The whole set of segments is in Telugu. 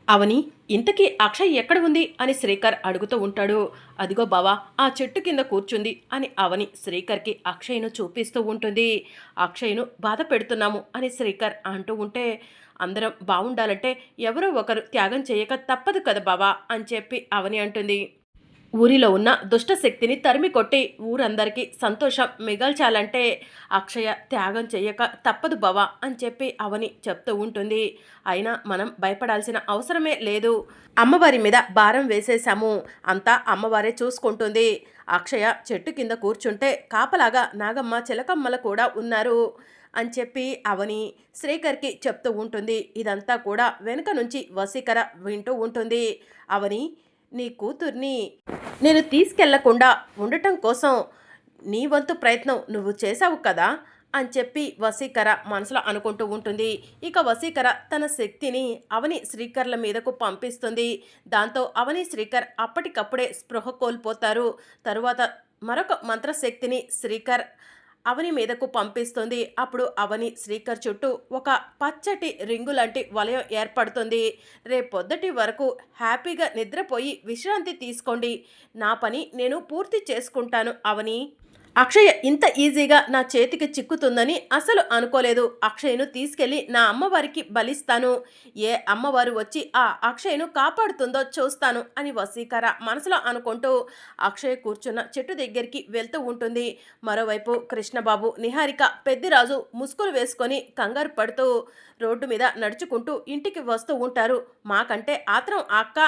అవని, ఇంతకీ అక్షయ్ ఎక్కడ ఉంది అని శ్రీకర్ అడుగుతూ ఉంటాడు. అదిగో బావా, ఆ చెట్టు కింద కూర్చుంది అని అవని శ్రీకర్కి అక్షయ్ను చూపిస్తూ ఉంటుంది. అక్షయ్ను బాధ పెడుతున్నాము అని శ్రీకర్ అంటూ ఉంటే, అందరం బాగుండాలంటే ఎవరో ఒకరు త్యాగం చేయక తప్పదు కదా బావా అని చెప్పి అవని అంటుంది. ఊరిలో ఉన్న దుష్టశక్తిని తరిమి కొట్టి ఊరందరికీ సంతోషం మిగల్చాలంటే అక్షయ త్యాగం చెయ్యక తప్పదు బావా అని చెప్పి అవని చెప్తూ ఉంటుంది. అయినా మనం భయపడాల్సిన అవసరమే లేదు. అమ్మవారి మీద భారం వేసేశాము, అంతా అమ్మవారే చూసుకుంటుంది. అక్షయ చెట్టు కింద కూర్చుంటే కాపలాగా నాగమ్మ చిలకమ్మల కూడా ఉన్నారు అని చెప్పి అవని శ్రీకర్కి చెప్తూ ఉంటుంది. ఇదంతా కూడా వెనుక నుంచి వసీకర వింటూ ఉంటుంది. అవని, నీ కూతుర్ని నేను తీసుకెళ్లకుండా ఉండటం కోసం నీ వంతు ప్రయత్నం నువ్వు చేశావు కదా అని చెప్పి వసీకర మనసులో అనుకుంటూ ఉంటుంది. ఇక వసీకర తన శక్తిని అవని శ్రీకర్ల మీదకు పంపిస్తుంది. దాంతో అవని శ్రీకర్ అప్పటికప్పుడే స్పృహ కోల్పోతారు. తరువాత మరొక మంత్రశక్తిని శ్రీకర్ అవని మీదకు పంపిస్తుంది. అప్పుడు అవని శ్రీకర్ చుట్టూ ఒక పచ్చటి రింగు లాంటి వలయం ఏర్పడుతుంది. రేపొద్దటి వరకు హ్యాపీగా నిద్రపోయి విశ్రాంతి తీసుకోండి, నా పని నేను పూర్తి చేసుకుంటాను అవని. అక్షయ ఇంత ఈజీగా నా చేతికి చిక్కుతుందని అసలు అనుకోలేదు. అక్షయ్ను తీసుకెళ్ళి నా అమ్మవారికి బలిస్తాను, ఏ అమ్మవారు వచ్చి ఆ అక్షయ్ను కాపాడుతుందో చూస్తాను అని వసీకర మనసులో అనుకుంటూ అక్షయ్ కూర్చున్న చెట్టు దగ్గరికి వెళ్తూ ఉంటుంది. మరోవైపు కృష్ణబాబు, నిహారిక, పెద్దిరాజు ముసుగులు వేసుకొని కంగారు పడుతూ రోడ్డు మీద నడుచుకుంటూ ఇంటికి వస్తూ ఉంటారు. మాకంటే ఆత్రం అక్క,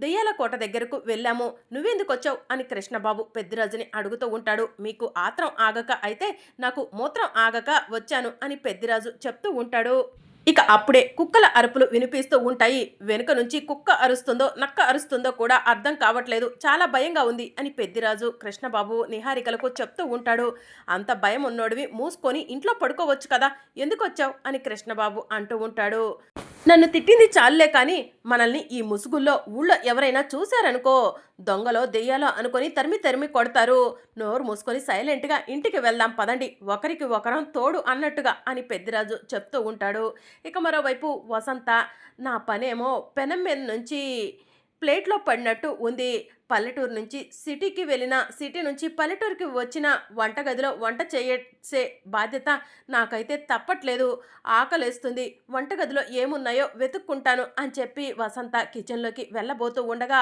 దెయ్యాల కోట దగ్గరకు వెళ్ళాము, నువ్వెందుకు వచ్చావు అని కృష్ణబాబు పెద్దిరాజుని అడుగుతూ ఉంటాడు. మీకు ఆత్రం ఆగక అయితే నాకు మూత్రం ఆగక వచ్చాను అని పెద్దిరాజు చెప్తూ ఉంటాడు. ఇక అప్పుడే కుక్కల అరుపులు వినిపిస్తూ ఉంటాయి. వెనుక నుంచి కుక్క అరుస్తుందో నక్క అరుస్తుందో కూడా అర్థం కావట్లేదు, చాలా భయంగా ఉంది అని పెద్దిరాజు కృష్ణబాబు నిహారికలకు చెప్తూ ఉంటాడు. అంత భయం ఉన్నోడివి మూసుకొని ఇంట్లో పడుకోవచ్చు కదా, ఎందుకు వచ్చావు అని కృష్ణబాబు అంటూ ఉంటాడు. నన్ను తిట్టింది చాలులే కానీ మనల్ని ఈ ముసుగుల్లో ఊళ్ళో ఎవరైనా చూశారనుకో, దొంగలో దెయ్యాలో అనుకొని తరిమి తరిమి కొడతారు. నోరు మూసుకొని సైలెంట్గా ఇంటికి వెళ్దాం పదండి, ఒకరికి ఒకరం తోడు అన్నట్టుగా అని పెద్దిరాజు చెప్తూ ఉంటాడు. ఇక మరోవైపు వసంత, నా పనేమో పెనం మీద నుంచి ప్లేట్లో పడినట్టు ఉంది. పల్లెటూరు నుంచి సిటీకి వెళ్ళిన, సిటీ నుంచి పల్లెటూరుకి వచ్చిన వంటగదిలో వంట చేసే బాధ్యత నాకైతే తప్పట్లేదు. ఆకలేస్తుంది, వంటగదిలో ఏమున్నాయో వెతుక్కుంటాను అని చెప్పి వసంత కిచెన్లోకి వెళ్ళబోతూ ఉండగా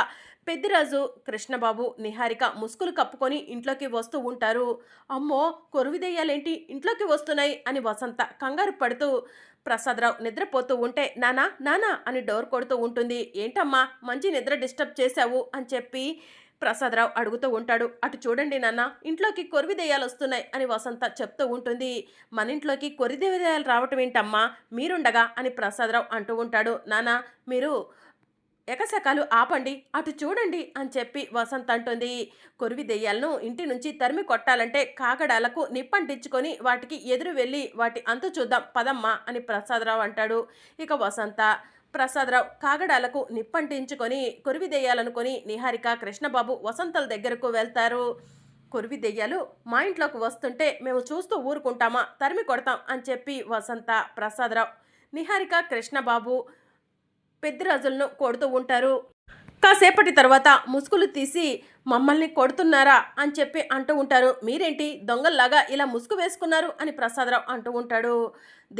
పెద్దిరాజు, కృష్ణబాబు, నిహారిక ముసుగులు కప్పుకొని ఇంట్లోకి వస్తూ ఉంటారు. అమ్మో, కొరువిదెయ్యాలేంటి ఇంట్లోకి వస్తున్నాయి అని వసంత కంగారు పడుతూ ప్రసాదరావు నిద్రపోతూ ఉంటే నానా నానా అని డోర్ కొడుతూ ఉంటుంది. ఏంటమ్మా, మంచి నిద్ర డిస్టర్బ్ చేశావు అని చెప్పి ప్రసాదరావు అడుగుతూ ఉంటాడు. అటు చూడండి నాన్న, ఇంట్లోకి కొరివిదెయ్యాలు వస్తున్నాయి అని వసంత చెప్తూ ఉంటుంది. మన ఇంట్లోకి కొరివిదెయ్యాలు రావటం ఏంటమ్మా మీరుండగా అని ప్రసాదరావు అంటూ ఉంటాడు. నాన్న, మీరు ఎకసకాలు ఆపండి, అటు చూడండి అని చెప్పి వసంత్ అంటుంది. కొరివి దెయ్యాలను ఇంటి నుంచి తరిమి కొట్టాలంటే కాకడాలకు నిప్పంటించుకొని వాటికి ఎదురు వెళ్ళి వాటి అంతు చూద్దాం పదమ్మా అని ప్రసాదరావు అంటాడు. ఇక వసంత, ప్రసాదరావు కాగడాలకు నిప్పంటించుకొని కొరివి దెయ్యాలనుకొని నిహారిక, కృష్ణబాబు వసంతల దగ్గరకు వెళ్తారు. కొరివి దెయ్యాలు మా ఇంట్లోకి వస్తుంటే మేము చూస్తూ ఊరుకుంటామా, తరిమి కొడతాం అని చెప్పి వసంత, ప్రసాదరావు, నిహారిక, కృష్ణబాబు పెద్దిరాజులను కొడుతూ ఉంటారు. కాసేపటి తర్వాత ముసుగులు తీసి మమ్మల్ని కొడుతున్నారా అని చెప్పి అంటూ ఉంటారు. మీరేంటి దొంగల్లాగా ఇలా ముసుగు వేసుకున్నారు అని ప్రసాదరావు అంటూ ఉంటాడు.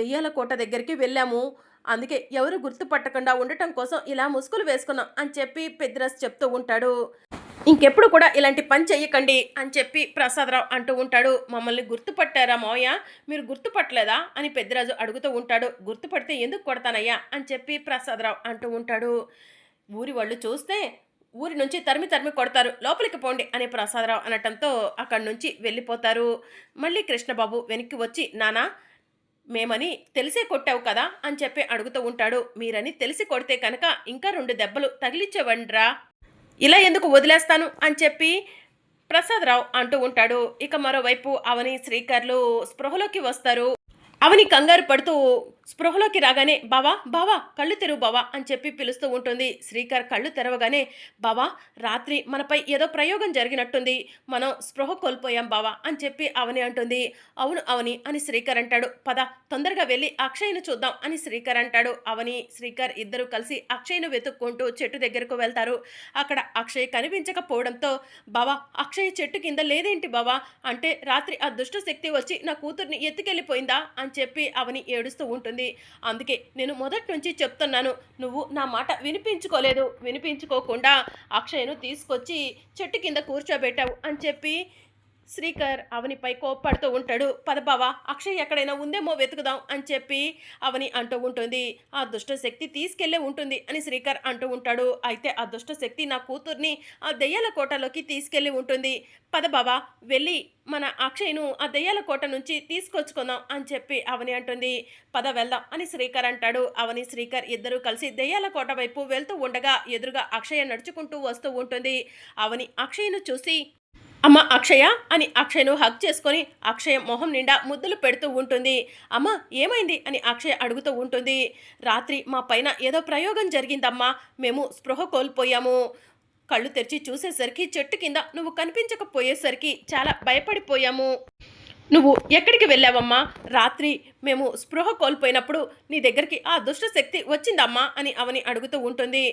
దెయ్యాల కోట దగ్గరికి వెళ్ళాము, అందుకే ఎవరు గుర్తుపట్టకుండా ఉండటం కోసం ఇలా ముసుగులు వేసుకున్నాం అని చెప్పి పెద్దిరాజు చెప్తూ ఉంటాడు. ఇంకెప్పుడు కూడా ఇలాంటి పని చెయ్యకండి అని చెప్పి ప్రసాదరావు అంటూ ఉంటాడు. మమ్మల్ని గుర్తుపట్టారా మావయ్య, మీరు గుర్తుపట్టలేదా అని పెద్దిరాజు అడుగుతూ ఉంటాడు. గుర్తుపడితే ఎందుకు కొడతానయ్యా అని చెప్పి ప్రసాదరావు అంటూ ఉంటాడు. ఊరి వాళ్ళు చూస్తే ఊరి నుంచి తరిమి తరిమి కొడతారు, లోపలికి పోండి అని ప్రసాదరావు అనటంతో అక్కడి నుంచి వెళ్ళిపోతారు. మళ్ళీ కృష్ణబాబు వెనక్కి వచ్చి, నానా, మేమని తెలిసే కొట్టావు కదా అని చెప్పి అడుగుతూ ఉంటాడు. మీరని తెలిసి కొడితే కనుక ఇంకా 2 దెబ్బలు తగిలిచ్చేవండ్రా, ఇలా ఎందుకు వదిలేస్తాను అని చెప్పి ప్రసాదరావు అంటూ ఉంటాడు. ఇక మరోవైపు అవని, శ్రీకర్లు స్పృహలోకి వస్తారు. అవని కంగారు పడుతూ స్పృహలోకి రాగానే బావా బావా కళ్ళు తెరువు బావా అని చెప్పి పిలుస్తూ ఉంటుంది. శ్రీకర్ కళ్ళు తెరవగానే బావా రాత్రి మనపై ఏదో ప్రయోగం జరిగినట్టుంది, మనం స్పృహ కోల్పోయాం బావా అని చెప్పి అవని అంటుంది. అవును అవని అని శ్రీకర్ అంటాడు. పద తొందరగా వెళ్ళి అక్షయ్ను చూద్దాం అని శ్రీకర్ అంటాడు. అవని శ్రీకర్ ఇద్దరు కలిసి అక్షయ్ను వెతుక్కుంటూ చెట్టు దగ్గరకు వెళ్తారు. అక్కడ అక్షయ్ కనిపించకపోవడంతో బావా అక్షయ్ చెట్టు కింద లేదేంటి బావా, అంటే రాత్రి ఆ దుష్ట శక్తి వచ్చి నా కూతుర్ని ఎత్తుకెళ్ళిపోయిందా అని చెప్పి అవని ఏడుస్తూ ఉంటుంది. అందుకే నేను మొదటి నుంచి చెప్తున్నాను, నువ్వు నా మాట వినిపించుకోకుండా అక్షయ్ను తీసుకొచ్చి చెట్టు కింద కూర్చోబెట్టావు అని చెప్పి శ్రీకర్ అవనిపై కోప్పడుతూ ఉంటాడు. పద బావా అక్షయ్ ఎక్కడైనా ఉందేమో వెతుకుదాం అని చెప్పి అవని అంటూ ఉంటుంది. ఆ దుష్ట శక్తి తీసుకెళ్లే ఉంటుంది అని శ్రీకర్ అంటూ ఉంటాడు. అయితే ఆ దుష్ట శక్తి నా కూతుర్ని ఆ దెయ్యాల కోటలోకి తీసుకెళ్లి ఉంటుంది. పద బావా వెళ్ళి మన అక్షయ్ను ఆ దెయ్యాల కోట నుంచి తీసుకొచ్చుకుందాం అని చెప్పి అవని అంటుంది. పద వెళ్దాం అని శ్రీకర్ అంటాడు. అవని శ్రీకర్ ఇద్దరూ కలిసి దెయ్యాల కోట వైపు వెళ్తూ ఉండగా ఎదురుగా అక్షయ నడుచుకుంటూ వస్తూ ఉంటుంది. అవని అక్షయ్ను చూసి అమ్మ అక్షయ అని అక్షయ్ను హగ్ చేసుకొని అక్షయ మొహం నిండా ముద్దులు పెడుతూ ఉంటుంది. అమ్మ ఏమైంది అని అక్షయ అడుగుతూ ఉంటుంది. రాత్రి మా పైన ఏదో ప్రయోగం జరిగిందమ్మా, మేము స్పృహ కోల్పోయాము. కళ్ళు తెరిచి చూసేసరికి చెట్టు కింద నువ్వు కనిపించకపోయేసరికి చాలా భయపడిపోయాము. నువ్వు ఎక్కడికి వెళ్ళావమ్మా, రాత్రి మేము స్పృహ కోల్పోయినప్పుడు నీ దగ్గరికి ఆ దుష్ట శక్తి వచ్చిందమ్మా అని అవని అడుగుతూ ఉంటుంది.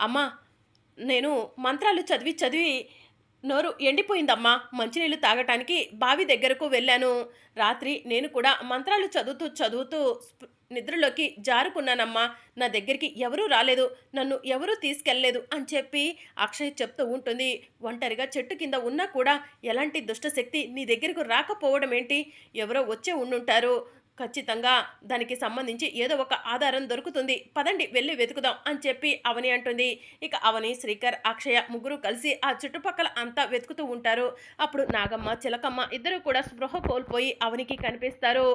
అమ్మా నేను మంత్రాలు చదివి చదివి నోరు ఎండిపోయిందమ్మా, మంచినీళ్ళు తాగటానికి బావి దగ్గరకు వెళ్ళాను. రాత్రి నేను కూడా మంత్రాలు చదువుతూ నిద్రలోకి జారుకున్నానమ్మా, నా దగ్గరికి ఎవరూ రాలేదు, నన్ను ఎవరూ తీసుకెళ్ళలేదు అని చెప్పి అక్షయ్ చెప్తూ ఉంటుంది. ఒంటరిగా చెట్టు కింద ఉన్నా కూడా ఎలాంటి దుష్టశక్తి నీ దగ్గరకు రాకపోవడం ఏంటి, ఎవరో వచ్చే ఉండుంటారు, ఖచ్చితంగా దానికి సంబంధించి ఏదో ఒక ఆధారం దొరుకుతుంది, పదండి వెళ్ళి వెతుకుదాం అని చెప్పి అవని అంటుంది. ఇక అవని శ్రీకర్ అక్షయ ముగ్గురు కలిసి ఆ చుట్టుపక్కల అంతా వెతుకుతూ ఉంటారు. అప్పుడు నాగమ్మ చిలకమ్మ ఇద్దరు కూడా స్పృహ కోల్పోయి అవనికి కనిపిస్తారు.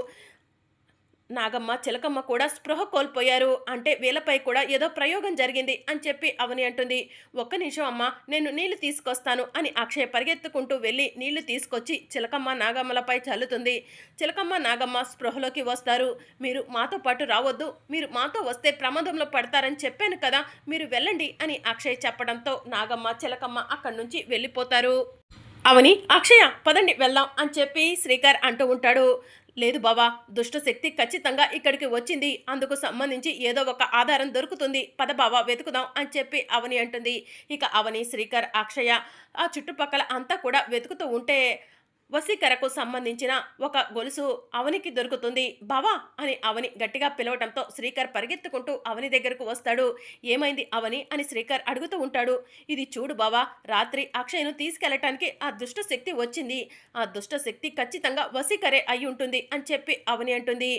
నాగమ్మ చిలకమ్మ కూడా స్పృహ కోల్పోయారు, అంటే వీళ్ళపై కూడా ఏదో ప్రయోగం జరిగింది అని చెప్పి అవని అంటుంది. ఒక్క నిమిషం అమ్మ నేను నీళ్లు తీసుకొస్తాను అని అక్షయ్ పరిగెత్తుకుంటూ వెళ్ళి నీళ్లు తీసుకొచ్చి చిలకమ్మ నాగమ్మలపై చల్లుతుంది. చిలకమ్మ నాగమ్మ స్పృహలోకి వస్తారు. మీరు మాతో పాటు రావద్దు, మీరు మాతో వస్తే ప్రమాదంలో పడతారని చెప్పాను కదా, మీరు వెళ్ళండి అని అక్షయ్ చెప్పడంతో నాగమ్మ చిలకమ్మ అక్కడి నుంచి వెళ్ళిపోతారు. అవని అక్షయ పదండి వెళ్దాం అని చెప్పి శ్రీకర్ అంటూ ఉంటాడు. లేదు బావా, దుష్టశక్తి ఖచ్చితంగా ఇక్కడికి వచ్చింది, అందుకు సంబంధించి ఏదో ఒక ఆధారం దొరుకుతుంది, పద బావా వెతుకుదాం అని చెప్పి అవని అంటుంది. ఇక అవని శ్రీకర్ అక్షయ ఆ చుట్టుపక్కల అంతా కూడా వెతుకుతూ ఉంటే వశీకరకు సంబంధించిన ఒక గొలుసు అవనికి దొరుకుతుంది. బావా అని అవని గట్టిగా పిలవటంతో శ్రీకర్ పరిగెత్తుకుంటూ అవని దగ్గరకు వస్తాడు. ఏమైంది అవని అని శ్రీకర్ అడుగుతూ ఉంటాడు. ఇది చూడు బావా, రాత్రి అక్షయ్ను తీసుకెళ్లటానికి ఆ దుష్ట శక్తి వచ్చింది, ఆ దుష్ట శక్తి ఖచ్చితంగా వశీకరే అయి ఉంటుంది అని చెప్పి అవని అంటుంది.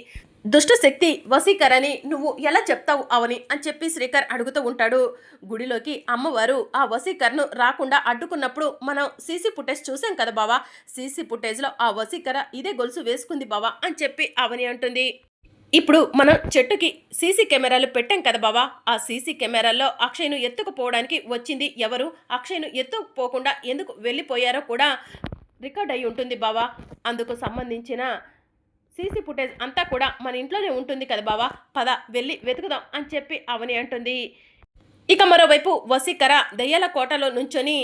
దుష్టశక్తి వశీకరని నువ్వు ఎలా చెప్తావు అవని అని చెప్పి శ్రీకర్ అడుగుతూ ఉంటాడు. గుడిలోకి అమ్మవారు ఆ వశీకరను రాకుండా అడ్డుకున్నప్పుడు మనం సీసీ ఫుటేజ్ చూసాం కదా బావా, సీసీ ఫుటేజ్లో ఆ వశీకర ఇదే గొలుసు వేసుకుంది బావా అని చెప్పి అవని అంటుంది. ఇప్పుడు మనం చెట్టుకి సీసీ కెమెరాలు పెట్టాం కదా బావా, ఆ సీసీ కెమెరాల్లో అక్షయ్ను ఎత్తుకుపోవడానికి వచ్చింది ఎవరు, అక్షయ్ను ఎత్తుకుపోకుండా ఎందుకు వెళ్ళిపోయారో కూడా రికార్డ్ అయి ఉంటుంది బావా, అందుకు సంబంధించిన సీసీ ఫుటేజ్ అంతా కూడా మన ఇంట్లోనే ఉంటుంది కదా బావా, పద వెళ్ళి వెతుకుదాం అని చెప్పి అవని అంటుంది. ఇక మరోవైపు వశీకర దయ్యాల కోటలో నుంచొని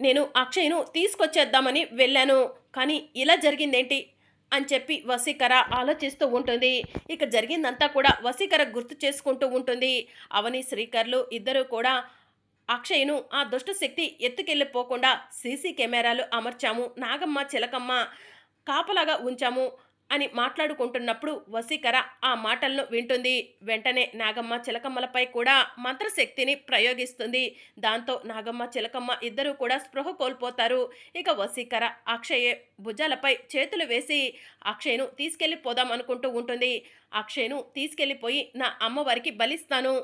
నేను అక్షయ్ను తీసుకొచ్చేద్దామని వెళ్ళాను, కానీ ఇలా జరిగిందేంటి అని చెప్పి వశీకర ఆలోచిస్తూ ఉంటుంది. ఇక జరిగిందంతా కూడా వశీకర గుర్తు చేసుకుంటూ ఉంటుంది. అవని శ్రీకర్లు ఇద్దరూ కూడా అక్షయ్ను ఆ దుష్టశక్తి ఎత్తుకెళ్ళిపోకుండా సీసీ కెమెరాలు అమర్చాము, నాగమ్మ చిలకమ్మ కాపలాగా ఉంచాము అని మాట్లాడుకుంటున్నప్పుడు వశీకర ఆ మాటలను వింటుంది. వెంటనే నాగమ్మ చిలకమ్మలపై కూడా మంత్రశక్తిని ప్రయోగిస్తుంది. దాంతో నాగమ్మ చిలకమ్మ ఇద్దరూ కూడా స్పృహ కోల్పోతారు. ఇక వశీకర అక్షయ్ భుజాలపై చేతులు వేసి అక్షయ్ను తీసుకెళ్ళిపోదాం అనుకుంటూ ఉంటుంది. అక్షయ్ను తీసుకెళ్ళిపోయి నా అమ్మవారికి బలిస్తాను,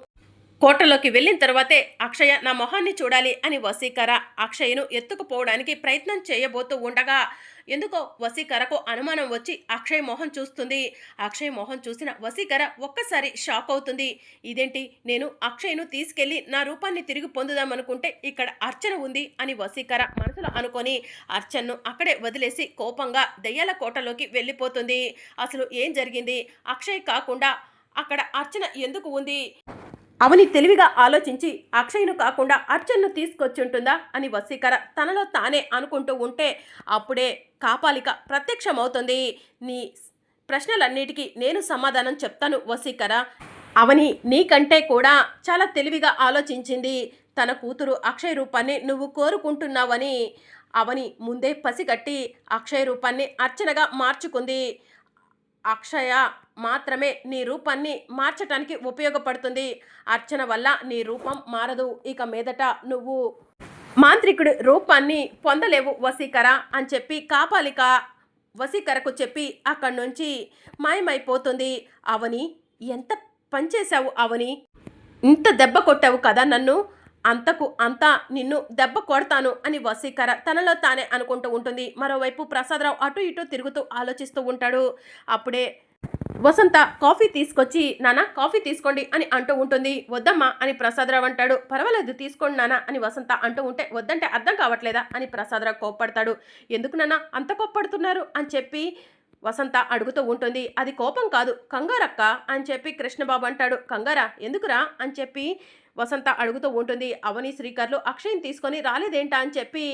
కోటలోకి వెళ్ళిన తర్వాతే అక్షయ నా మొహాన్ని చూడాలి అని వశీకర అక్షయ్ను ఎత్తుకుపోవడానికి ప్రయత్నం చేయబోతూ ఉండగా ఎందుకో వశీకరకు అనుమానం వచ్చి అక్షయ్ మొహం చూస్తుంది. అక్షయ్ మొహం చూసిన వశీకర ఒక్కసారి షాక్ అవుతుంది. ఇదేంటి, నేను అక్షయ్ను తీసుకెళ్లి నా రూపాన్ని తిరిగి పొందుదామనుకుంటే ఇక్కడ అర్చన ఉంది అని వశీకర మనసులో అనుకొని అర్చనను అక్కడే వదిలేసి కోపంగా దెయ్యాల కోటలోకి వెళ్ళిపోతుంది. అసలు ఏం జరిగింది, అక్షయ్ కాకుండా అక్కడ అర్చన ఎందుకు ఉంది? అవని తెలివిగా ఆలోచించి అక్షయ్‌ను కాకుండా అర్చనను తీసుకొచ్చుంటుందా అని వసీకర తనలో తానే అనుకుంటూ ఉంటే అప్పుడే కాపాలిక ప్రత్యక్షమవుతుంది. నీ ప్రశ్నలన్నిటికీ నేను సమాధానం చెప్తాను వసీకర. అవని నీకంటే కూడా చాలా తెలివిగా ఆలోచించింది. తన కూతురు అక్షయ్ రూపాన్ని నువ్వు కోరుకుంటున్నావని అవని ముందే పసిగట్టి అక్షయ్ రూపాన్ని అర్చనగా మార్చుకుంది. అక్షయ మాత్రమే నీ రూపాన్ని మార్చటానికి ఉపయోగపడుతుంది. అర్చన వల్ల నీ రూపం మారదు. ఇక మీదట నువ్వు మాంత్రికుడి రూపాన్ని పొందలేవు వసీకర అని చెప్పి కాపాలిక వసీకరకు చెప్పి అక్కడి నుంచి మాయమైపోతుంది. అవని ఎంత పనిచేశావు అవని, ఇంత దెబ్బ కొట్టావు కదా నన్ను, అంతకు అంతా నిన్ను దెబ్బ కొడతాను అని వసీకర తనలో తానే అనుకుంటూ ఉంటుంది. మరోవైపు ప్రసాదరావు అటు ఇటు తిరుగుతూ ఆలోచిస్తూ ఉంటాడు. అప్పుడే వసంత కాఫీ తీసుకొచ్చి నాన్న కాఫీ తీసుకోండి అని అంటూ ఉంటుంది. వద్దమ్మా అని ప్రసాదరావు అంటాడు. పర్వాలేదు తీసుకోండి నాన్న అని వసంత అంటూ ఉంటే వద్దంటే అర్థం కావట్లేదా అని ప్రసాదరావు కోప్పడతాడు. ఎందుకు నాన్న అంత కోప్పడుతున్నారు అని చెప్పి వసంత అడుగుతూ ఉంటుంది. అది కోపం కాదు కంగారక్క అని చెప్పి కృష్ణబాబు అంటాడు. కంగారా ఎందుకురా అని చెప్పి వసంత అడుగుతూ ఉంటుంది. అవని శ్రీకర్లు అక్షయ్ని తీసుకొని రాలేదేంటా అని చెప్పి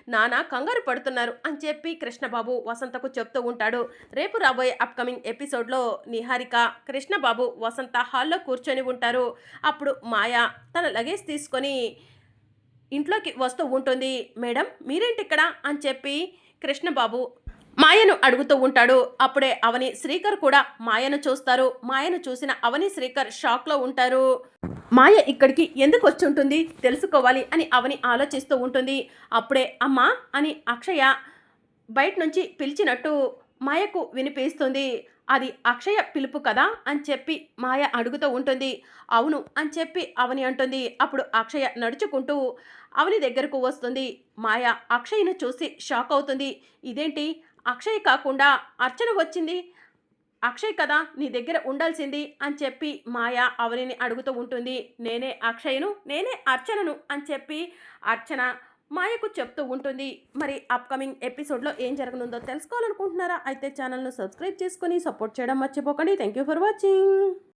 నాన్న కంగారు పడుతున్నారు అని చెప్పి కృష్ణబాబు వసంతకు చెప్తూ ఉంటాడు. రేపు రాబోయే అప్కమింగ్ ఎపిసోడ్లో నిహారిక కృష్ణబాబు వసంత హాల్లో కూర్చొని ఉంటారు. అప్పుడు మాయ తన లగేజ్ తీసుకొని ఇంట్లోకి వస్తూ ఉంటుంది. మేడం మీరేంటి ఇక్కడ అని చెప్పి కృష్ణబాబు మాయను అడుగుతూ ఉంటాడు. అప్పుడే అవని శ్రీకర్ కూడా మాయను చూస్తారు. మాయను చూసిన అవని శ్రీకర్ షాక్లో ఉంటారు. మాయ ఇక్కడికి ఎందుకు వచ్చి ఉంటుంది తెలుసుకోవాలి అని అవని ఆలోచిస్తూ ఉంటుంది. అప్పుడే అమ్మా అని అక్షయ బయట నుంచి పిలిచినట్టు మాయకు వినిపిస్తుంది. అది అక్షయ పిలుపు కదా అని చెప్పి మాయ అడుగుతూ ఉంటుంది. అవును అని చెప్పి అవని అంటుంది. అప్పుడు అక్షయ నడుచుకుంటూ అవని దగ్గరకు వస్తుంది. మాయ అక్షయ్ను చూసి షాక్ అవుతుంది. ఇదేంటి అక్షయ్ కాకుండా అర్చన వచ్చింది, అక్షయ్ కదా నీ దగ్గర ఉండాల్సింది అని చెప్పి మాయ అవనిని అడుగుతూ ఉంటుంది. నేనే అక్షయ్ను నేనే అర్చనను అని చెప్పి అర్చన మాయకు చెప్తూ ఉంటుంది. మరి అప్కమింగ్ ఎపిసోడ్లో ఏం జరగనుందో తెలుసుకోవాలనుకుంటున్నారా? అయితే ఛానల్ను సబ్స్క్రైబ్ చేసుకొని సపోర్ట్ చేయడం మర్చిపోకండి. Thank you for watching.